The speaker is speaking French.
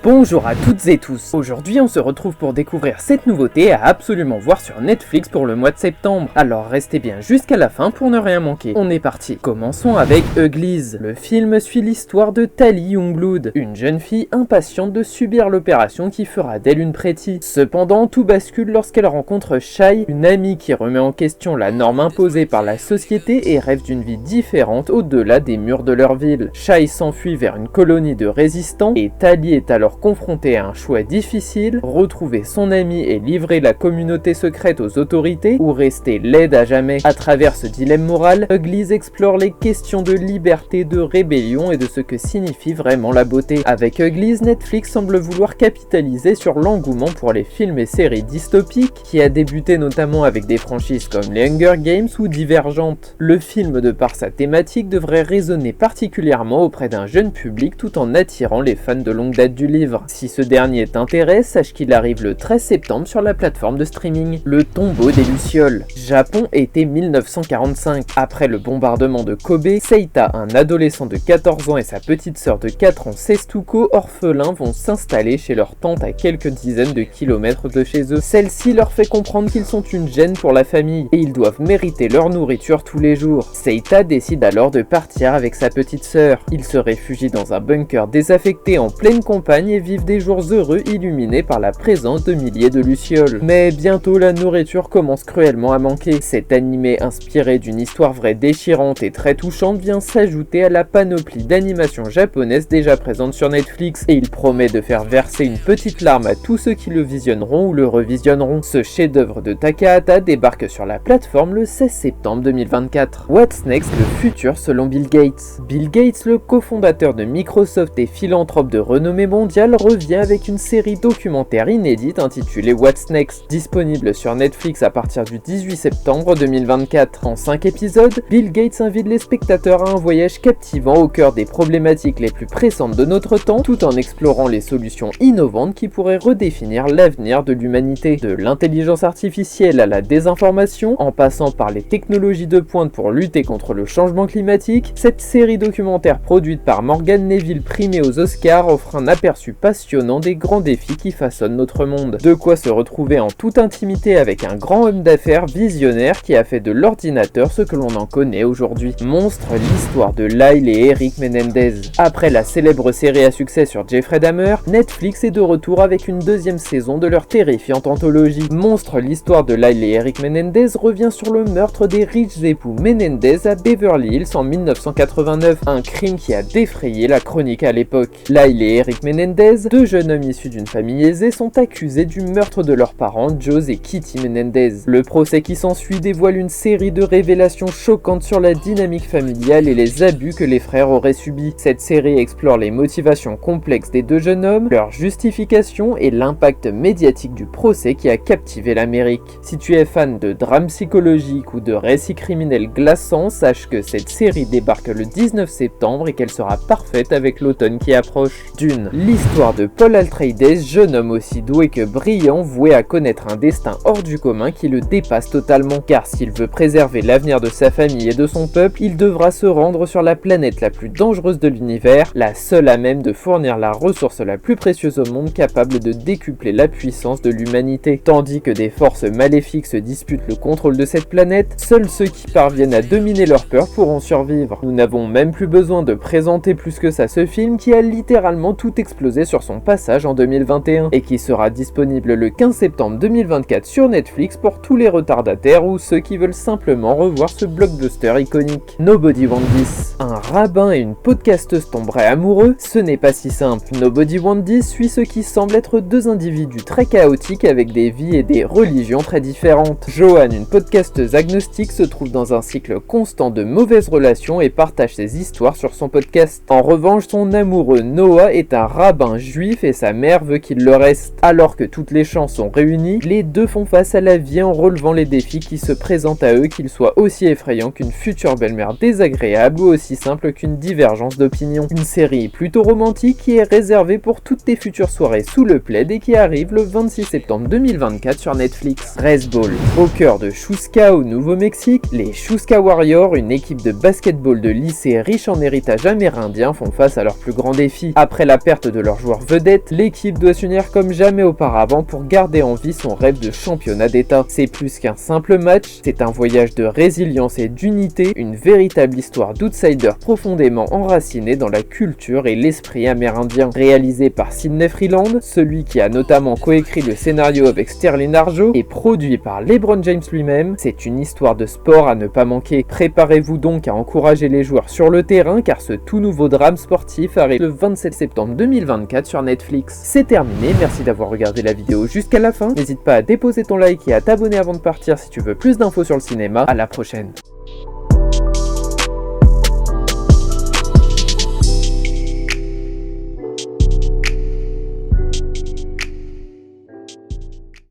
Bonjour à toutes et tous, aujourd'hui on se retrouve pour découvrir cette nouveauté à absolument voir sur Netflix pour le mois de septembre. Alors restez bien jusqu'à la fin pour ne rien manquer. On est parti. Commençons avec Uglies. Le film suit l'histoire de Tali Youngblood, une jeune fille impatiente de subir l'opération qui fera d'elle une pretty. Cependant, tout bascule lorsqu'elle rencontre Shai, une amie qui remet en question la norme imposée par la société et rêve d'une vie différente au-delà des murs de leur ville. Shai s'enfuit vers une colonie de résistants et Tali est alors confrontée à un choix difficile, retrouver son ami et livrer la communauté secrète aux autorités ou rester laide à jamais. À travers ce dilemme moral, Uglies explore les questions de liberté, de rébellion et de ce que signifie vraiment la beauté. Avec Uglies, Netflix semble vouloir capitaliser sur l'engouement pour les films et séries dystopiques qui a débuté notamment avec des franchises comme les Hunger Games ou Divergente. Le film, de par sa thématique, devrait résonner particulièrement auprès d'un jeune public tout en attirant les fans de longue date du livre. Si ce dernier t'intéresse, sache qu'il arrive le 13 septembre sur la plateforme de streaming. Le tombeau des Lucioles. Japon, été 1945. Après le bombardement de Kobe, Seita, un adolescent de 14 ans et sa petite sœur de 4 ans, Sestuko, orphelins, vont s'installer chez leur tante à quelques dizaines de kilomètres de chez eux. Celle-ci leur fait comprendre qu'ils sont une gêne pour la famille et ils doivent mériter leur nourriture tous les jours. Seita décide alors de partir avec sa petite sœur. Ils se réfugient dans un bunker désaffecté en pleine campagne et vivent des jours heureux illuminés par la présence de milliers de lucioles. Mais bientôt la nourriture commence cruellement à manquer. Cet animé inspiré d'une histoire vraie déchirante et très touchante vient s'ajouter à la panoplie d'animations japonaises déjà présentes sur Netflix et il promet de faire verser une petite larme à tous ceux qui le visionneront ou le revisionneront. Ce chef-d'œuvre de Takahata débarque sur la plateforme le 16 septembre 2024. What's Next, le futur selon Bill Gates. Bill Gates, le cofondateur de Microsoft et philanthrope de renommée mondiale, revient avec une série documentaire inédite intitulée What's Next, disponible sur Netflix à partir du 18 septembre 2024. En 5 épisodes, Bill Gates invite les spectateurs à un voyage captivant au cœur des problématiques les plus pressantes de notre temps, tout en explorant les solutions innovantes qui pourraient redéfinir l'avenir de l'humanité. De l'intelligence artificielle à la désinformation, en passant par les technologies de pointe pour lutter contre le changement climatique, cette série documentaire produite par Morgan Neville, primée aux Oscars, offre un aperçu passionnant des grands défis qui façonnent notre monde. De quoi se retrouver en toute intimité avec un grand homme d'affaires visionnaire qui a fait de l'ordinateur ce que l'on en connaît aujourd'hui. Monstre, l'histoire de Lyle et Eric Menendez. Après la célèbre série à succès sur Jeffrey Dahmer, Netflix est de retour avec une deuxième saison de leur terrifiante anthologie. Monstre, l'histoire de Lyle et Eric Menendez revient sur le meurtre des riches époux Menendez à Beverly Hills en 1989, un crime qui a défrayé la chronique à l'époque. Lyle et Eric Menendez, deux jeunes hommes issus d'une famille aisée, sont accusés du meurtre de leurs parents, Joe et Kitty Menendez. Le procès qui s'ensuit dévoile une série de révélations choquantes sur la dynamique familiale et les abus que les frères auraient subis. Cette série explore les motivations complexes des deux jeunes hommes, leur justification et l'impact médiatique du procès qui a captivé l'Amérique. Si tu es fan de drame psychologique ou de récits criminels glaçants, sache que cette série débarque le 19 septembre et qu'elle sera parfaite avec l'automne qui approche. Dune, l'histoire de Paul Atreides, jeune homme aussi doué que brillant, voué à connaître un destin hors du commun qui le dépasse totalement. Car s'il veut préserver l'avenir de sa famille et de son peuple, il devra se rendre sur la planète la plus dangereuse de l'univers, la seule à même de fournir la ressource la plus précieuse au monde, capable de décupler la puissance de l'humanité. Tandis que des forces maléfiques se disputent le contrôle de cette planète, seuls ceux qui parviennent à dominer leur peur pourront survivre. Nous n'avons même plus besoin de présenter plus que ça ce film qui a littéralement tout explosé sur son passage en 2021 et qui sera disponible le 15 septembre 2024 sur Netflix pour tous les retardataires ou ceux qui veulent simplement revoir ce blockbuster iconique. Nobody Want This. Un rabbin et une podcasteuse tomberaient amoureux? Ce n'est pas si simple. Nobody Want This suit ce qui semble être deux individus très chaotiques avec des vies et des religions très différentes. Joanne, une podcasteuse agnostique, se trouve dans un cycle constant de mauvaises relations et partage ses histoires sur son podcast. En revanche, son amoureux Noah est un rabbin juif et sa mère veut qu'il le reste. Alors que toutes les chances sont réunies, les deux font face à la vie en relevant les défis qui se présentent à eux, qu'ils soient aussi effrayants qu'une future belle-mère désagréable ou aussi simple qu'une divergence d'opinion. Une série plutôt romantique qui est réservée pour toutes tes futures soirées sous le plaid et qui arrive le 26 septembre 2024 sur Netflix. Raceball. Au cœur de Chusca au Nouveau-Mexique, les Chusca Warriors, une équipe de basketball de lycée riche en héritage amérindien, font face à leurs plus grands défis. Après la perte de leur leurs joueurs vedettes, l'équipe doit s'unir comme jamais auparavant pour garder en vie son rêve de championnat d'État. C'est plus qu'un simple match, c'est un voyage de résilience et d'unité, une véritable histoire d'outsiders profondément enracinés dans la culture et l'esprit amérindien. Réalisé par Sidney Freeland, celui qui a notamment coécrit le scénario avec Sterling Arjo et produit par LeBron James lui-même, c'est une histoire de sport à ne pas manquer. Préparez-vous donc à encourager les joueurs sur le terrain car ce tout nouveau drame sportif arrive le 27 septembre 2024 sur Netflix. C'est terminé, merci d'avoir regardé la vidéo jusqu'à la fin. N'hésite pas à déposer ton like et à t'abonner avant de partir si tu veux plus d'infos sur le cinéma. À la prochaine.